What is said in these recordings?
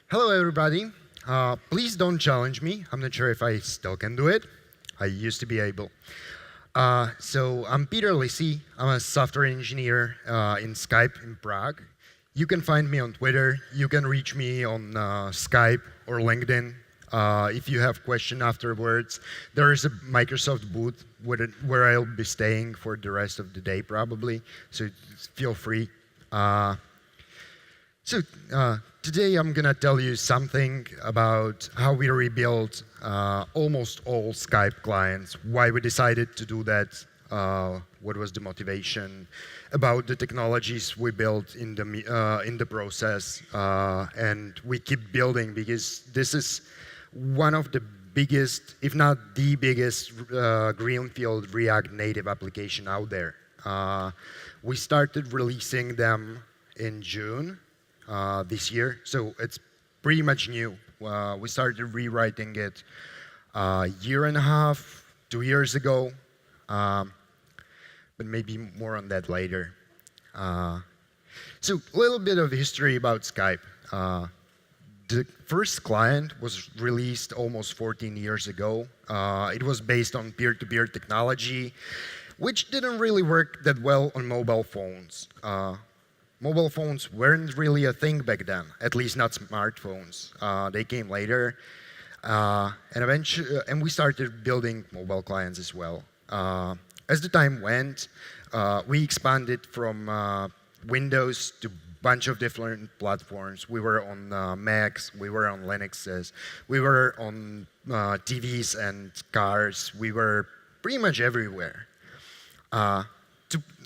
Hello, everybody. Please don't challenge me. I'm not sure if I still can do it. I used to be able. So I'm Peter Lisy. I'm a software engineer in Skype in Prague. You can find me on Twitter. You can reach me on Skype or LinkedIn. If you have questions afterwards, there is a Microsoft booth where I'll be staying for the rest of the day probably. So feel free. Today I'm going to tell you something about how we rebuilt almost all Skype clients, why we decided to do that, what was the motivation, about the technologies we built in the process, and we keep building because this is one of the biggest, if not the biggest, greenfield React Native application out there. We started releasing them in June. This year, so it's pretty much new. We started rewriting it a year and a half, 2 years ago, but maybe more on that later. So a little bit of history about Skype. The first client was released almost 14 years ago. It was based on peer-to-peer technology, which didn't really work that well on mobile phones. Mobile phones weren't really a thing back then, at least not smartphones. They came later, and we started building mobile clients as well. As the time went, we expanded from Windows to a bunch of different platforms. We were on Macs, we were on Linuxes, we were on TVs and cars. We were pretty much everywhere.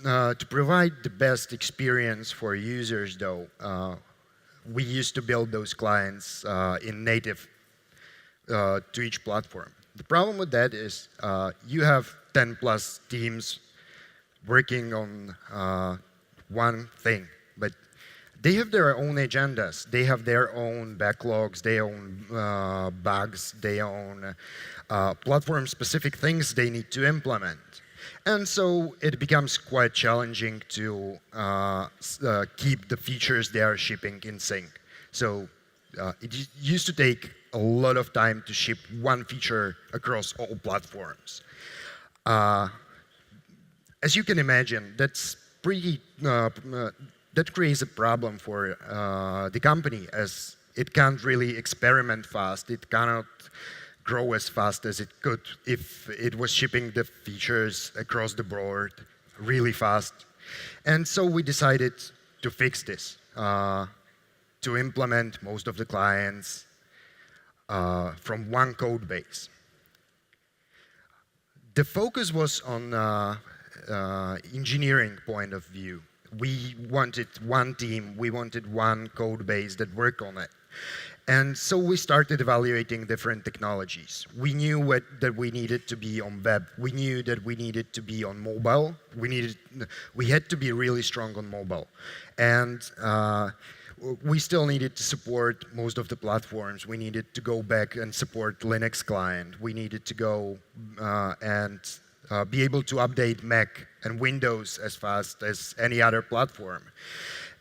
To provide the best experience for users, though, we used to build those clients in native to each platform. The problem with that is you have 10+ teams working on one thing, but they have their own agendas. They have their own backlogs, their own bugs, their own platform-specific things they need to implement. And so it becomes quite challenging to keep the features they are shipping in sync. So it used to take a lot of time to ship one feature across all platforms. As you can imagine, that's that creates a problem for the company, as it can't really experiment fast. It cannot grow as fast as it could if it was shipping the features across the board really fast. And so we decided to fix this, to implement most of the clients from one code base. The focus was on engineering point of view. We wanted one team, we wanted one code base that worked on it. And so we started evaluating different technologies. We knew that we needed to be on web. We knew that we needed to be on mobile. We had to be really strong on mobile. And we still needed to support most of the platforms. We needed to go back and support Linux client. We needed to go and be able to update Mac and Windows as fast as any other platform.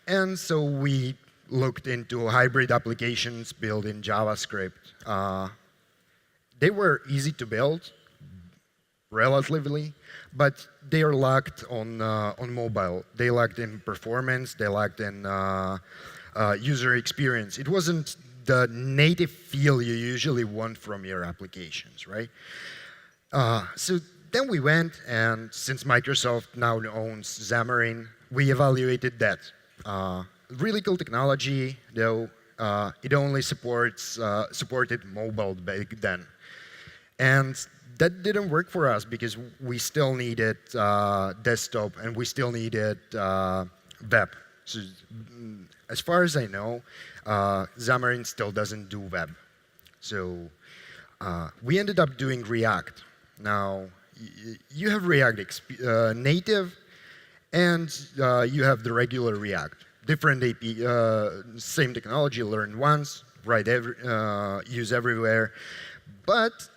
And so we looked into hybrid applications built in JavaScript. They were easy to build, relatively, but they are lacked on mobile. They lacked in performance, they lacked in user experience. It wasn't the native feel you usually want from your applications, right? So then we went, and since Microsoft now owns Xamarin, we evaluated that. Really cool technology, though it only supported mobile back then. And that didn't work for us because we still needed desktop and we still needed web. So, as far as I know, Xamarin still doesn't do web. So we ended up doing React. Now, you have React native, and you have the regular React. Different API, same technology, learn once, use everywhere, but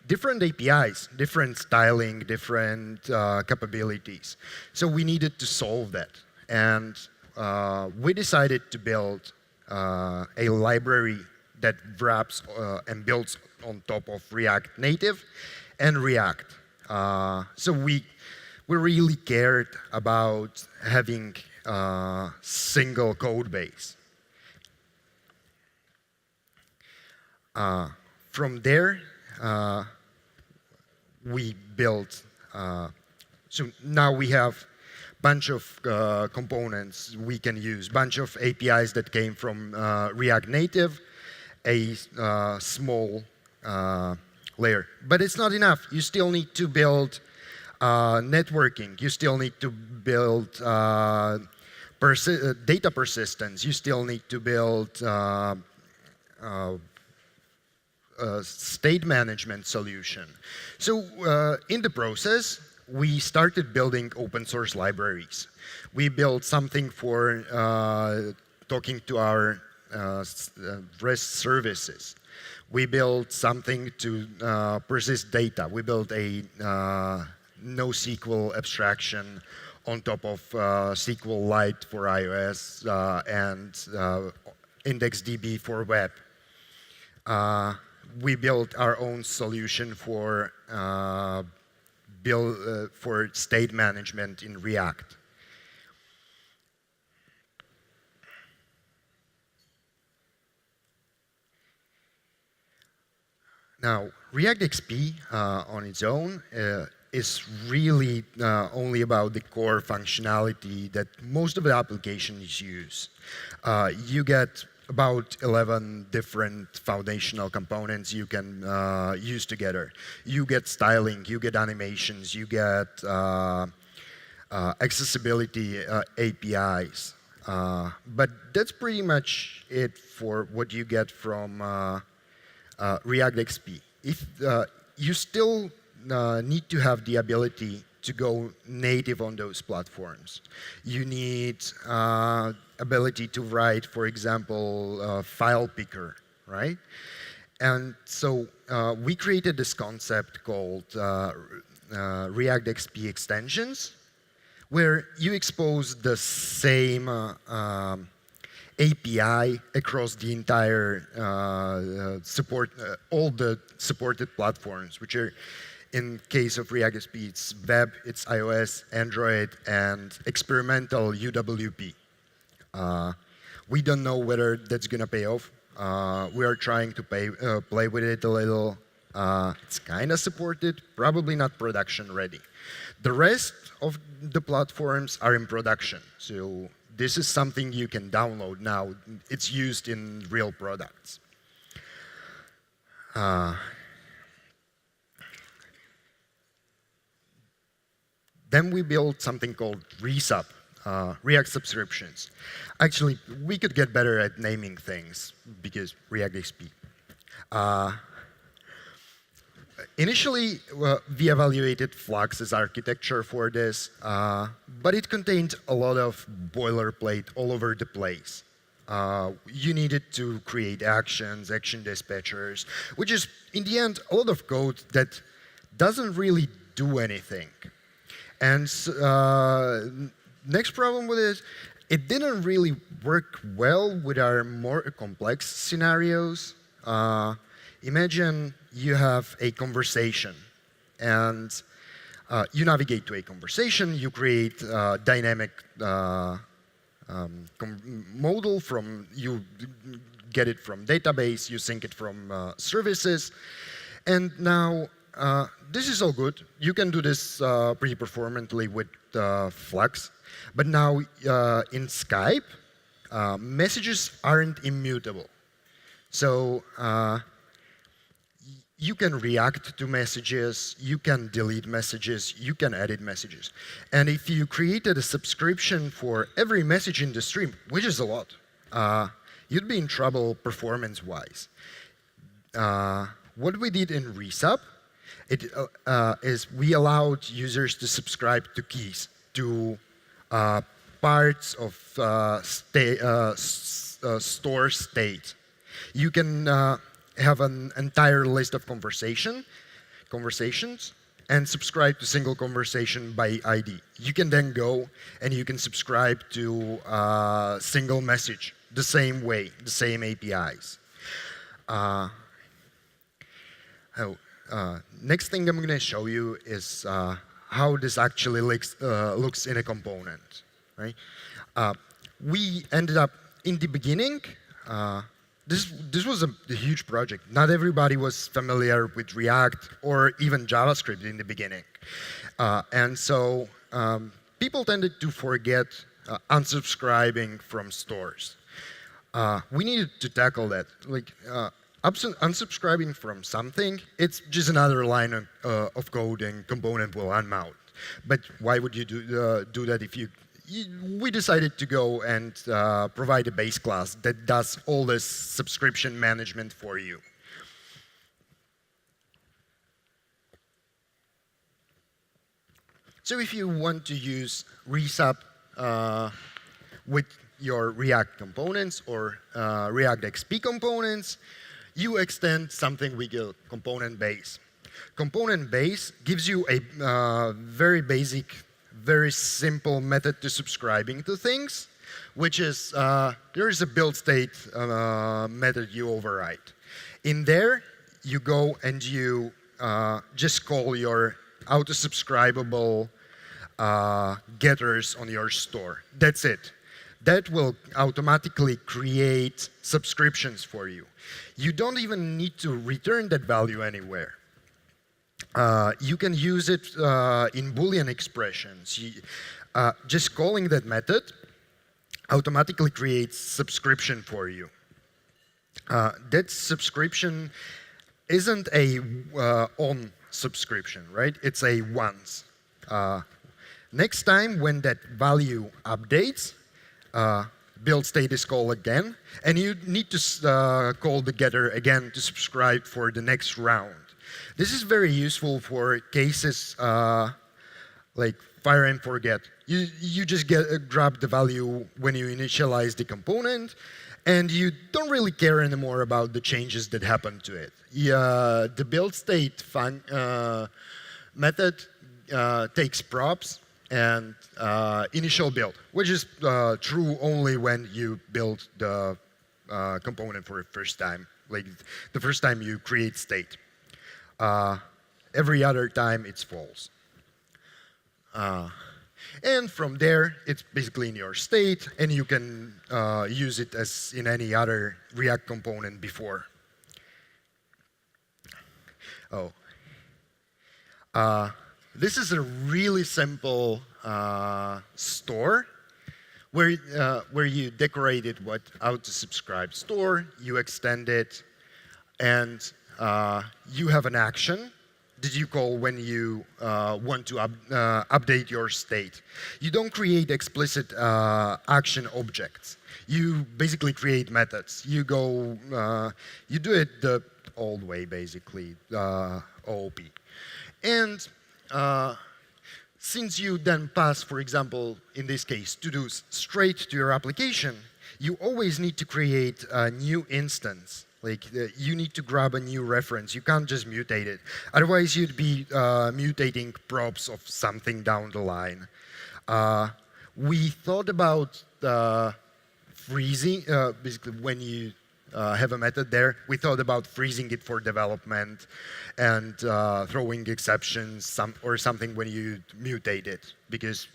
different APIs, different styling, different capabilities. So we needed to solve that, and we decided to build a library that wraps and builds on top of React Native and React. So we really cared about having a single code base. From there, we built, so now we have a bunch of components we can use, bunch of APIs that came from React Native, a small layer. But it's not enough. You still need to build networking. You still need to build data persistence. You still need to build state management solution. So in the process, we started building open source libraries. We built something for talking to our REST services. We built something to persist data. We built a NoSQL abstraction on top of SQLite for iOS and IndexedDB for web. We built our own solution for state management in React. Now, ReactXP on its own is really only about the core functionality that most of the applications use. You get about 11 different foundational components you can use together. You get styling, you get animations, you get accessibility APIs. But that's pretty much it for what you get from ReactXP. If you still need to have the ability to go native on those platforms. You need ability to write, for example, file picker, right? And so we created this concept called ReactXP Extensions, where you expose the same API across the entire all the supported platforms, which are, in case of ReactXP, it's web, it's iOS, Android, and experimental UWP. We don't know whether that's going to pay off. We are trying to play with it a little. It's kind of supported, probably not production ready. The rest of the platforms are in production. So this is something you can download now. It's used in real products. Then we built something called ReSub, React Subscriptions. Actually, we could get better at naming things because ReactXP. Initially, we evaluated Flux's architecture for this, but it contained a lot of boilerplate all over the place. You needed to create actions, action dispatchers, which is, in the end, a lot of code that doesn't really do anything. And next problem with it, it didn't really work well with our more complex scenarios. Imagine you have a conversation, and you navigate to a conversation. You create a dynamic model from, you get it from database, you sync it from services, and now this is all good. You can do this pretty performantly with Flux, but now in Skype, messages aren't immutable. So you can react to messages, you can delete messages, you can edit messages. And if you created a subscription for every message in the stream, which is a lot, you'd be in trouble performance-wise. What we did in ReSub is we allowed users to subscribe to keys, to parts of store state. You can have an entire list of conversations, and subscribe to single conversation by ID. You can then go and you can subscribe to single message the same way, the same APIs. Next thing I'm going to show you is how this actually looks in a component. Right? We ended up in the beginning. This was a huge project. Not everybody was familiar with React or even JavaScript in the beginning. And so people tended to forget unsubscribing from stores. We needed to tackle that. Like unsubscribing from something, it's just another line of code and component will unmount. But why would you do that if we decided to go and provide a base class that does all this subscription management for you. So if you want to use resub with your React components or ReactXP components, you extend something we call component base. Component base gives you a very basic, very simple method to subscribing to things, which is there is a build state method you override. In there, you go and you just call your auto-subscribable getters on your store. That's it. That will automatically create subscriptions for you. You don't even need to return that value anywhere. You can use it in Boolean expressions. Just calling that method automatically creates subscription for you. That subscription isn't a on subscription, right? It's a once. Next time when that value updates, build state is called again, and you need to call the getter again to subscribe for the next round. This is very useful for cases like fire and forget. You just grab the value when you initialize the component, and you don't really care anymore about the changes that happen to it. The build state method takes props and initial build, which is true only when you build the component for the first time, like the first time you create state. Every other time, it's false. And from there, it's basically in your state, and you can use it as in any other React component before. This is a really simple store where you decorated what auto-subscribe store, you extend it, and you have an action that you call when you want to update your state. You don't create explicit action objects. You basically create methods. You go, you do it the old way, basically, OOP. And since you then pass, for example, in this case, to-dos straight to your application, you always need to create a new instance. Like, you need to grab a new reference. You can't just mutate it. Otherwise, you'd be mutating props of something down the line. We thought about freezing, basically when you have a method there, we thought about freezing it for development and throwing exceptions or something when you mutate it, because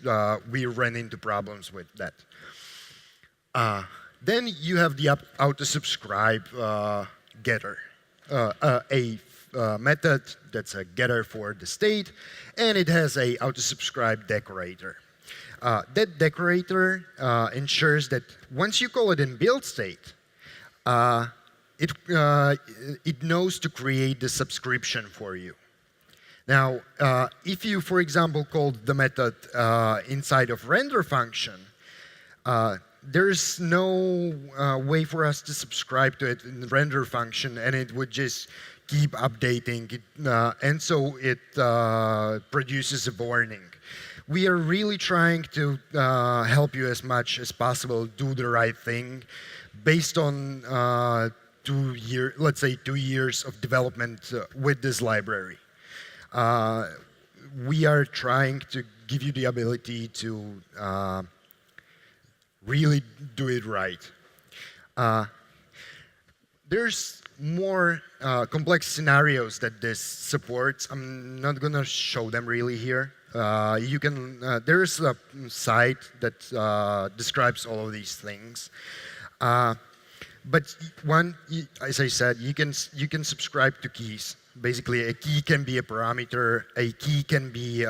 we ran into problems with that. Then you have the auto-subscribe getter, a method that's a getter for the state, and it has a auto-subscribe decorator. That decorator ensures that once you call it in build state, it knows to create the subscription for you. Now, if you, for example, called the method inside of render function, there's no way for us to subscribe to it in the render function, and it would just keep updating it, and so it produces a warning. We are really trying to help you as much as possible do the right thing based on let's say 2 years of development with this library. we are trying to give you the ability to really do it right. There's more complex scenarios that this supports. I'm not going to show them really here. You can. There's a site that describes all of these things. But as I said, you can subscribe to keys. Basically, a key can be a parameter. A key can be.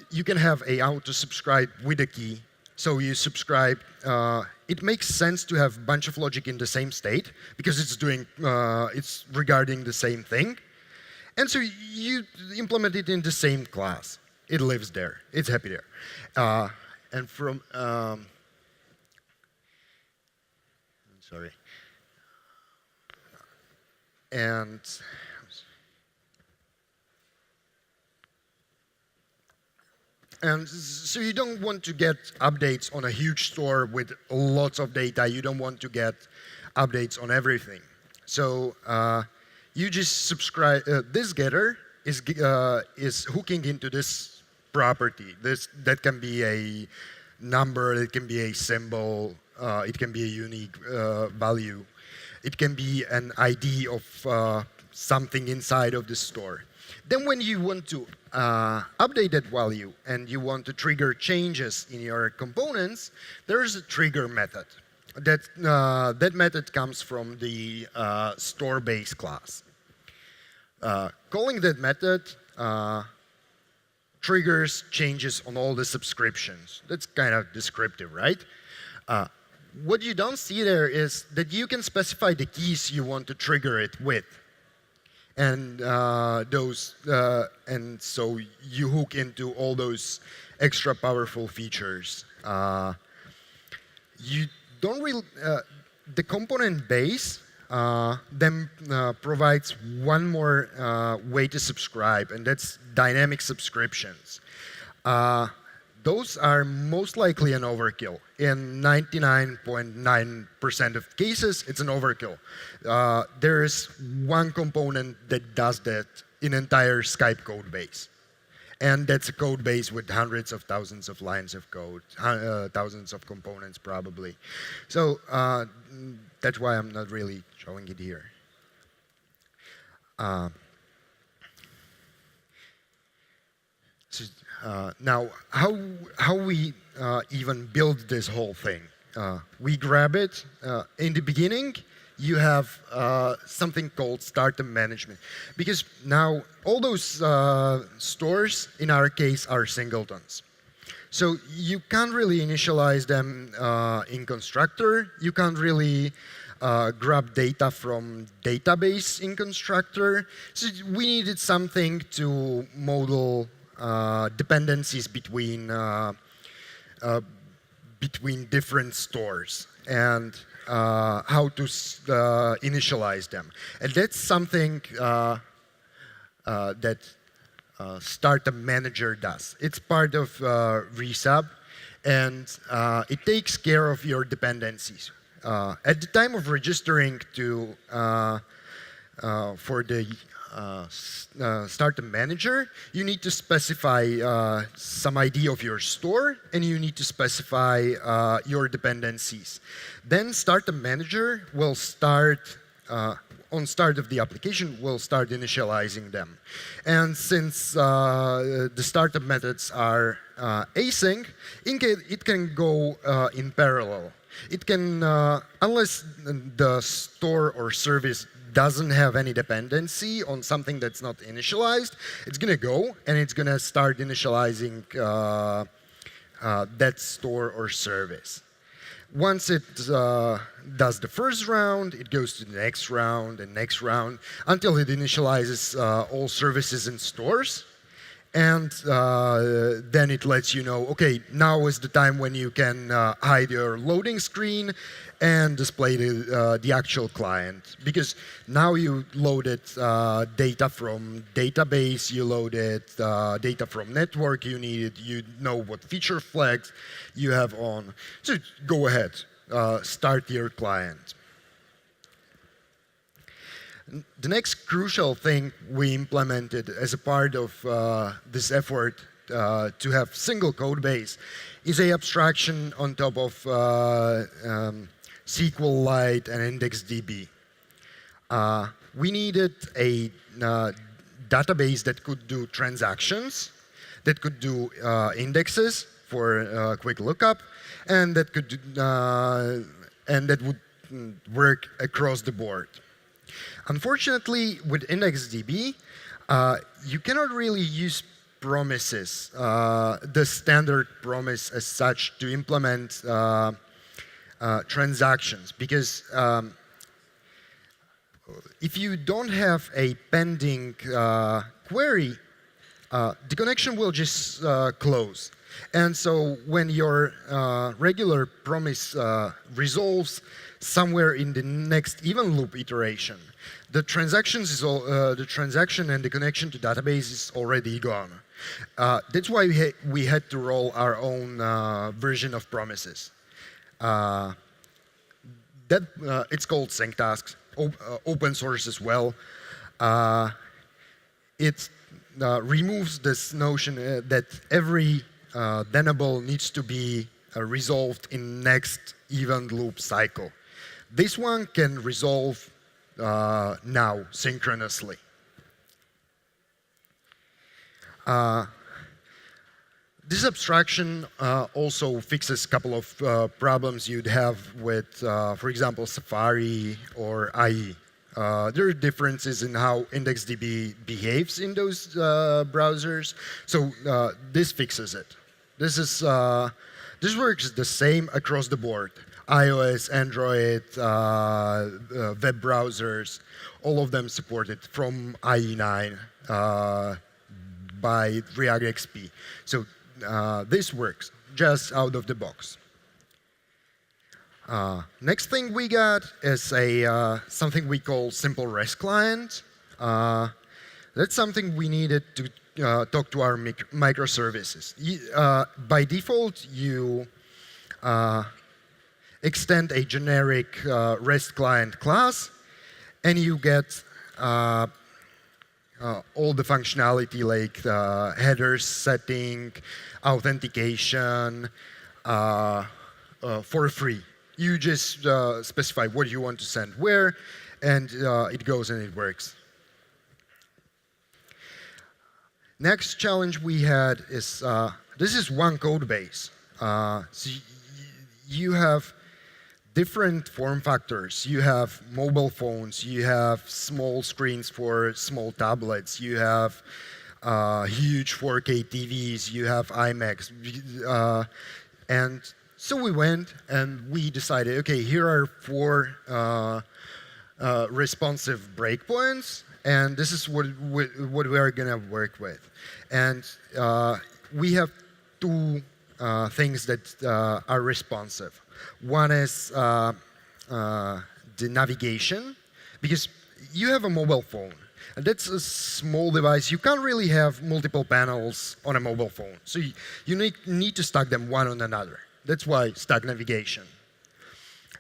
You can have a auto subscribe with a key. So you subscribe. It makes sense to have a bunch of logic in the same state because it's regarding the same thing. And so you implement it in the same class. It lives there. It's happy there. And from sorry. And so you don't want to get updates on a huge store with lots of data. You don't want to get updates on everything. So you just subscribe. This getter is hooking into this property. That can be a number. It can be a symbol. It can be a unique value. It can be an ID of something inside of the store. Then when you want to update that value and you want to trigger changes in your components, there's a trigger method. That method comes from the store base class. Calling that method triggers changes on all the subscriptions. That's kind of descriptive, right? What you don't see there is that you can specify the keys you want to trigger it with. And and so you hook into all those extra powerful features. You don't really. The component base then provides one more way to subscribe, and that's dynamic subscriptions. Those are most likely an overkill. In 99.9% of cases, it's an overkill. There is one component that does that in entire Skype code base. And that's a code base with hundreds of thousands of lines of code, thousands of components probably. So that's why I'm not really showing it here. Now, how we even build this whole thing? We grab it. In the beginning, you have something called StartManager. Because now, all those stores, in our case, are singletons. So you can't really initialize them in constructor. You can't really grab data from database in constructor. So we needed something to model dependencies between different stores and how to initialize them. And that's something that StartManager does. It's part of Resub, and it takes care of your dependencies. At the time of registering to for the StartManager, you need to specify some ID of your store, and you need to specify your dependencies. Then StartManager will start, on start of the application, will start initializing them. And since the startup methods are async, it can go in parallel. It can, unless the store or service doesn't have any dependency on something that's not initialized, it's going to go and it's going to start initializing that store or service. Once it does the first round, it goes to the next round and next round until it initializes all services and stores. And then it lets you know, okay, now is the time when you can hide your loading screen and display the actual client. Because now you loaded data from database, you loaded data from network, you know what feature flags you have on. So go ahead, start your client. The next crucial thing we implemented as a part of this effort to have single code base is a abstraction on top of SQLite and IndexedDB. We needed a database that could do transactions, that could do indexes for quick lookup, and that could and that would work across the board. Unfortunately, with IndexedDB, you cannot really use promises, the standard promise as such, to implement transactions, because if you don't have a pending query, the connection will just close. And so when your regular promise resolves somewhere in the next even loop iteration, the transaction and the connection to database is already gone. That's why we had to roll our own version of promises. It's called SyncTasks, open source as well. It removes this notion that every denable needs to be resolved in next event loop cycle. This one can resolve now synchronously. This abstraction also fixes a couple of problems you'd have with, for example, Safari or IE. There are differences in how IndexedDB behaves in those browsers, so this fixes it. This works the same across the board. iOS, Android, web browsers, all of them supported from IE9 by ReactXP. So this works just out of the box. Next thing we got is something we call simple REST client. That's something we needed to talk to our microservices. By default, you extend a generic REST client class, and you get all the functionality like headers, setting, authentication for free. You just specify what you want to send where, and it goes and it works. Next challenge we had is, this is one code base. So you have different form factors. You have mobile phones, you have small screens for small tablets, you have huge 4K TVs, you have iMacs. And so we went and we decided, okay, here are 4 responsive breakpoints, and this is what we are going to work with. And we have 2 things that are responsive. One is the navigation, because you have a mobile phone. And that's a small device. You can't really have multiple panels on a mobile phone. So you need to stack them one on another. That's why stack navigation.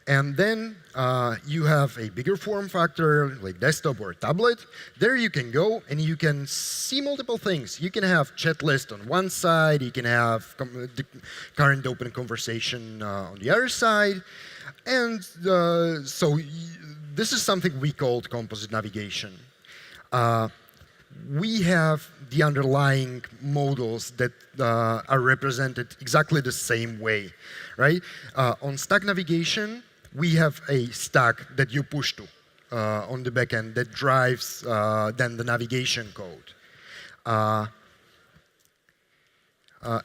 And then you have a bigger form factor, like desktop or tablet. There you can go and you can see multiple things. You can have chat list on one side. You can have the current open conversation on the other side. And so this is something we called composite navigation. We have the underlying modules that are represented exactly the same way, right? On stack navigation, we have a stack that you push to on the backend that drives then the navigation code.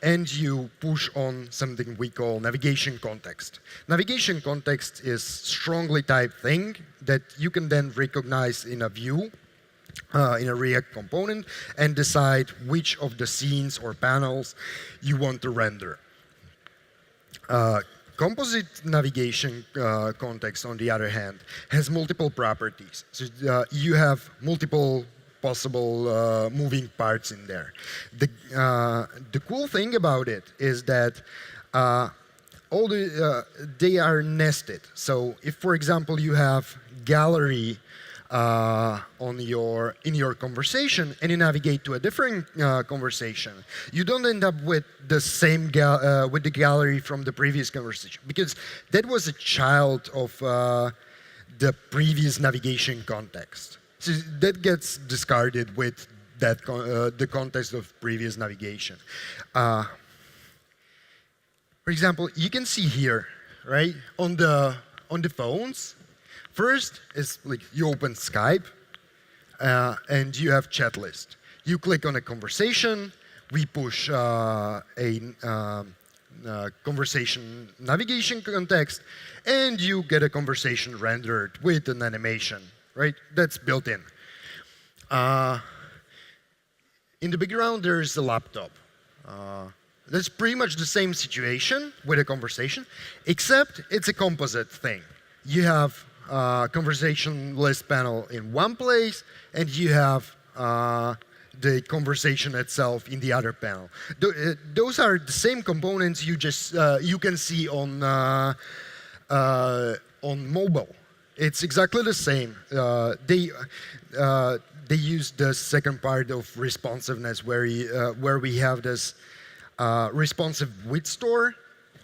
And you push on something we call navigation context. Navigation context is strongly typed thing that you can then recognize in a view, in a React component, and decide which of the scenes or panels you want to render. Composite navigation context, on the other hand, has multiple properties. So you have multiple possible moving parts in there. The cool thing about it is that they are nested. So if, for example, you have gallery in your conversation and you navigate to a different conversation, you don't end up with the same with the gallery from the previous conversation, because that was a child of the previous navigation context. So that gets discarded with that the context of previous navigation. For example, you can see here, right, on the phones. First is like you open Skype and you have chat list. You click on a conversation, we push a conversation navigation context, and you get a conversation rendered with an animation, right? That's built in. In the background, there's a laptop. That's pretty much the same situation with a conversation, except it's a composite thing. You have conversation list panel in one place, and you have the conversation itself in the other panel. Those are the same components you just you can see on mobile. It's exactly the same. They use the second part of responsiveness, where we have this responsive width store.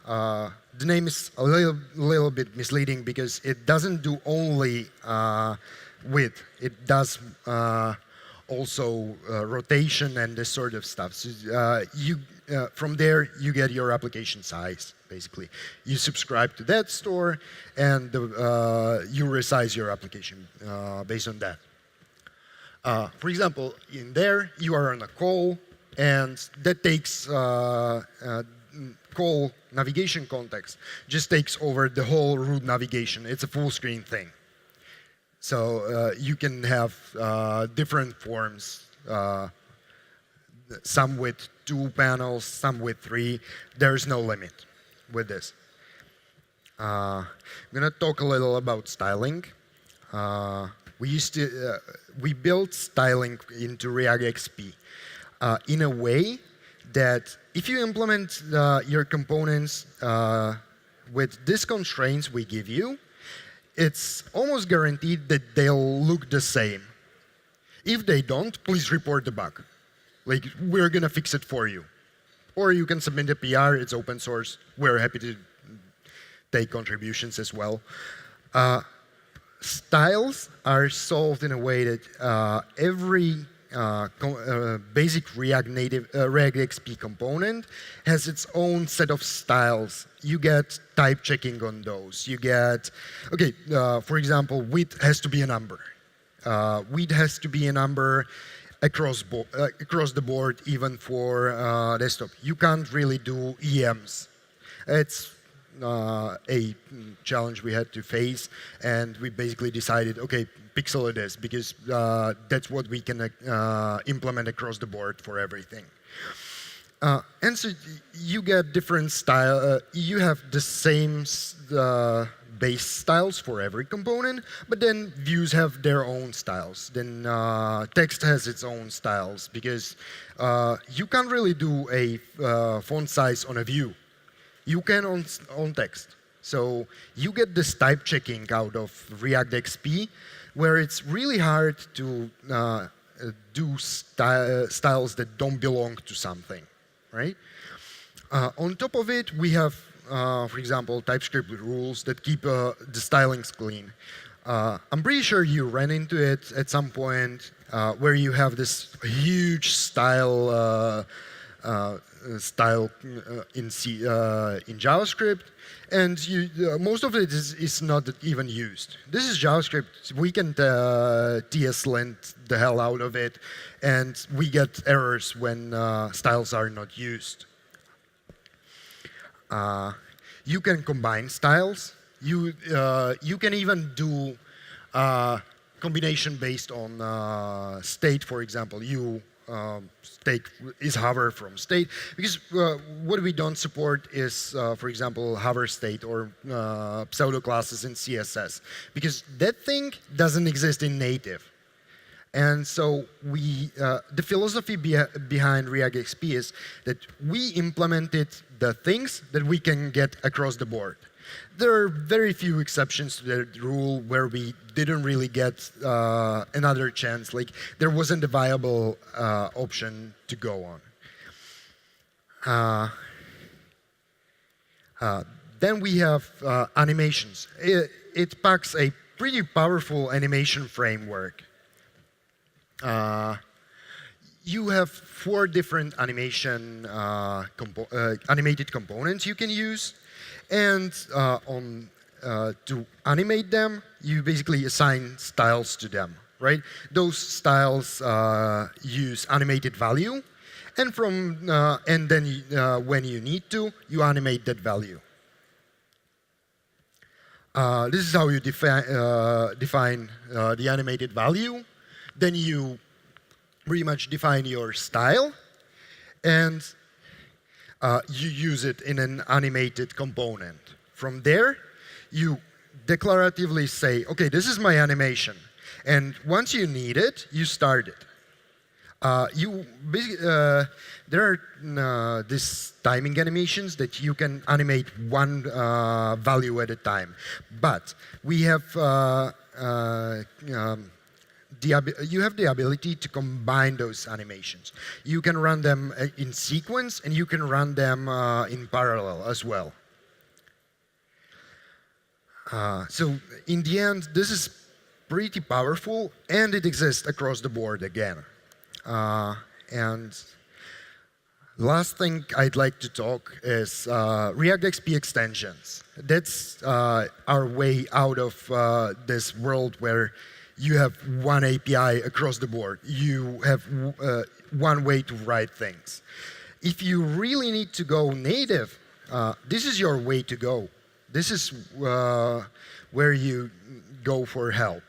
The name is a little bit misleading because it doesn't do only width. It does also rotation and this sort of stuff. So from there, you get your application size, basically. You subscribe to that store, and you resize your application based on that. For example, in there, you are on a call, and that takes call navigation context just takes over the whole root navigation. It's a full screen thing. So you can have different forms, some with 2 panels, some with 3. There's no limit with this. I'm going to talk a little about styling. We built styling into ReactXP in a way that if you implement your components with these constraints we give you, it's almost guaranteed that they'll look the same. If they don't, please report the bug. Like, we're going to fix it for you. Or you can submit a PR. It's open source. We're happy to take contributions as well. Styles are solved in a way that every basic React Native ReactXP component has its own set of styles. You get type checking on those. You get, okay, for example, width has to be a number. Width has to be a number across the board, even for desktop. You can't really do EMs. It's a challenge we had to face, and we basically decided, okay, pixel it is, because that's what we can implement across the board for everything. And so you get different style. You have the same base styles for every component, but then views have their own styles. Then text has its own styles, because you can't really do a font size on a view. You can on text. So you get this type checking out of ReactXP, where it's really hard to do styles that don't belong to something, right? On top of it, we have, for example, TypeScript rules that keep the stylings clean. I'm pretty sure you ran into it at some point, where you have this huge style in JavaScript, and most of it is not even used. This is JavaScript. We can TS-lint the hell out of it, and we get errors when styles are not used. You can combine styles. You can even do combination based on state, for example. State is hover from state, because what we don't support is, for example, hover state or pseudo classes in CSS, because that thing doesn't exist in native. And so the philosophy behind ReactXP is that we implemented the things that we can get across the board. There are very few exceptions to that rule where we didn't really get another chance. Like there wasn't a viable option to go on. Then we have animations. It packs a pretty powerful animation framework. You have 4 different animated components you can use. And to animate them, you basically assign styles to them, right? Those styles use animated value, and then when you need to, you animate that value. This is how you define the animated value. Then you pretty much define your style, and you use it in an animated component. From there, you declaratively say, OK, this is my animation. And once you need it, you start it. There are these timing animations that you can animate one value at a time. But we have you have the ability to combine those animations. You can run them in sequence, and you can run them in parallel as well. So in the end, this is pretty powerful, and it exists across the board again. And last thing I'd like to talk is ReactXP Extensions. That's our way out of this world where you have one API across the board. You have one way to write things. If you really need to go native, this is your way to go. This is where you go for help.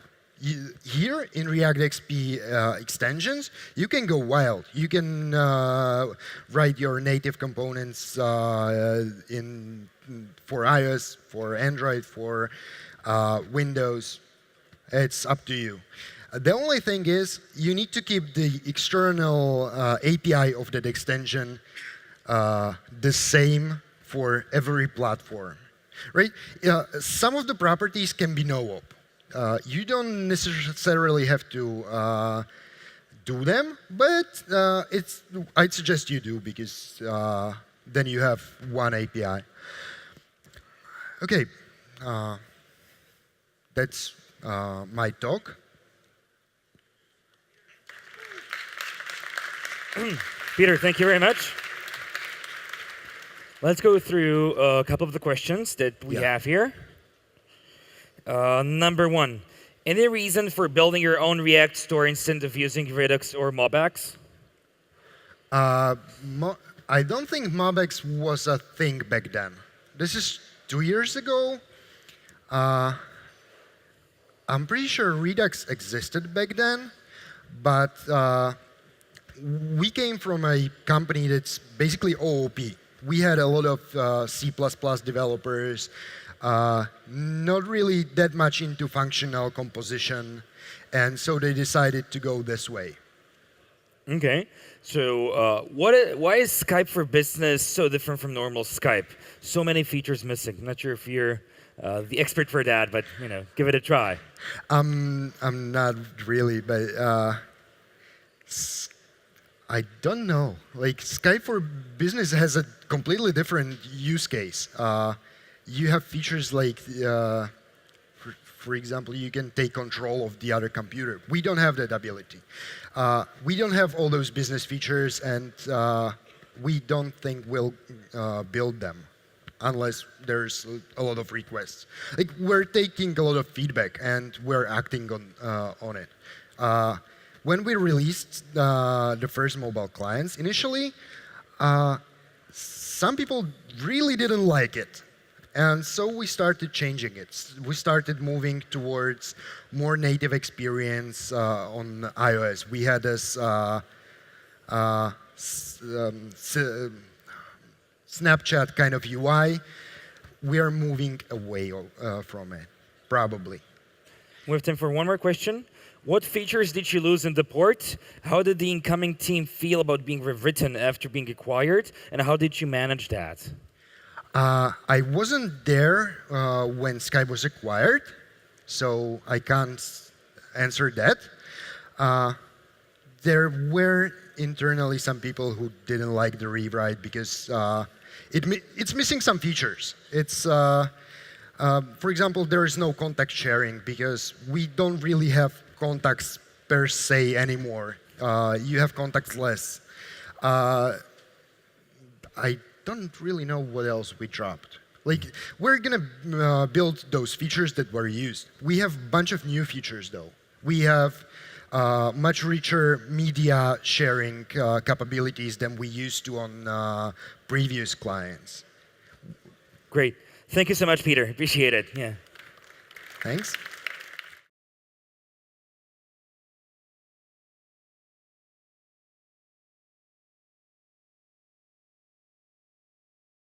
Here in ReactXP Extensions, you can go wild. You can write your native components for iOS, for Android, for Windows. It's up to you. The only thing is, you need to keep the external API of that extension the same for every platform, right? Some of the properties can be no-op. You don't necessarily have to do them, but I'd suggest you do, because then you have one API. OK, that's my talk. Peter, thank you very much. Let's go through a couple of the questions that we have here. Number 1, any reason for building your own React store instead of using Redux or MobX? I don't think MobX was a thing back then. This is 2 years ago. I'm pretty sure Redux existed back then, but we came from a company that's basically OOP. We had a lot of C++ developers, not really that much into functional composition, and so they decided to go this way. OK. So why is Skype for Business so different from normal Skype? So many features missing. Not sure if you're the expert for that, but give it a try. I'm not really, but I don't know. Like Skype for Business has a completely different use case. You have features like, for example, you can take control of the other computer. We don't have that ability. We don't have all those business features, and we don't think we'll build them unless there's a lot of requests. Like, we're taking a lot of feedback, and we're acting on it. When we released the first mobile clients, initially, some people really didn't like it. And so we started changing it. We started moving towards more native experience on iOS. We had this Snapchat kind of UI. We are moving away from it, probably. We have time for one more question. What features did you lose in the port? How did the incoming team feel about being rewritten after being acquired? And how did you manage that? I wasn't there when Skype was acquired, so I can't answer that. There were internally some people who didn't like the rewrite because it's missing some features. For example, there is no contact sharing because we don't really have contacts per se anymore. You have contacts less. I don't really know what else we dropped. Like, we're gonna build those features that were used. We have a bunch of new features though. We have much richer media sharing capabilities than we used to on previous clients. Great. Thank you so much, Peter. Appreciate it. Yeah. Thanks.